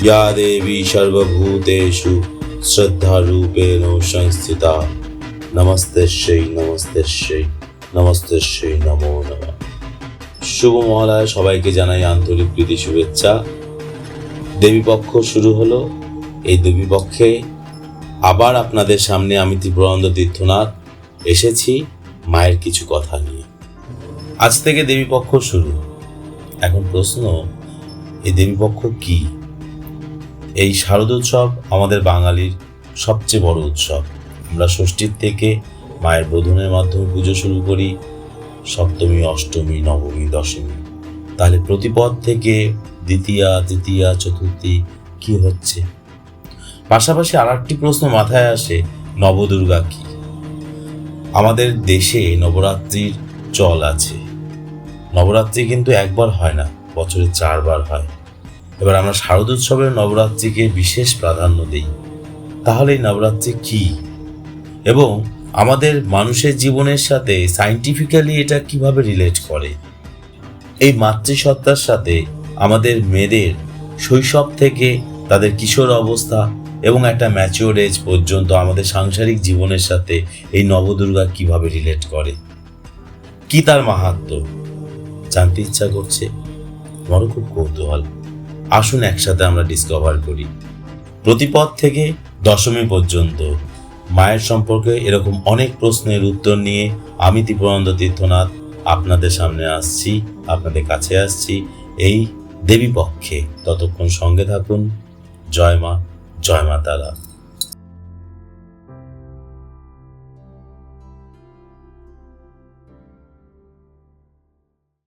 या देवी सर्वभूतेषु श्रद्धारूपेण संस्थिता नमस्तेश्यै नमस्तेश्यै नमस्तेश्यै नमो नमः। শুভ মহালয়া সবাইকে জানাই আন্তরিক প্রীতি শুভেচ্ছা। দেবীপক্ষ শুরু হলো। এই দেবীপক্ষে আবার আপনাদের সামনে আমি ত্রিপুরানন্দ তীর্থনাথ এসেছি মায়ের কিছু কথা নিয়ে। আজ থেকে দেবীপক্ষ শুরু। এখন প্রশ্ন, এই দেবীপক্ষ কি? এই শারদোৎসব আমাদের বাঙালির সবচেয়ে বড় উৎসব। আমরা ষষ্ঠীর থেকে মায়ের বোধনের মাধ্যমে পুজো শুরু করি, সপ্তমী, অষ্টমী, নবমী, দশমী। তাহলে প্রতিপদ থেকে দ্বিতীয়া, তৃতীয়া, চতুর্থী কি হচ্ছে? পাশাপাশি আর একটি প্রশ্ন মাথায় আসে, নবদুর্গা কি? আমাদের দেশে নবরাত্রির চল আছে। নবরাত্রি কিন্তু একবার হয় না, বছরে 4 বার হয়। এবার আমরা শারদোৎসবের নবরাত্রিকে বিশেষ প্রাধান্য দিই। তাহলে এই নবরাত্রি কি এবং আমাদের মানুষের জীবনের সাথে সায়েন্টিফিক্যালি এটা কিভাবে রিলেট করে? এই মাতৃসত্তার সাথে আমাদের মেয়েদের শৈশব থেকে তাদের কিশোর অবস্থা এবং একটা ম্যাচিওর এজ পর্যন্ত আমাদের সাংসারিক জীবনের সাথে এই নবদুর্গা কিভাবে রিলেট করে, কি তার মাহাত্ম্য জানতে ইচ্ছা করছে। আমারও খুব কৌতূহল। আসুন একসাথে আমরা ডিসকভার করি। প্রতিপদ থেকে দশমী পর্যন্ত মায়ের সম্পর্কে এরকম অনেক প্রশ্নের উত্তর নিয়ে আমি ত্রিপুরানন্দ তীর্থনাথ আপনাদের সামনে আসছি, আপনাদের কাছে আসছি এই দেবীপক্ষে। ততক্ষণ সঙ্গে থাকুন। জয় মা, জয় মা তারা।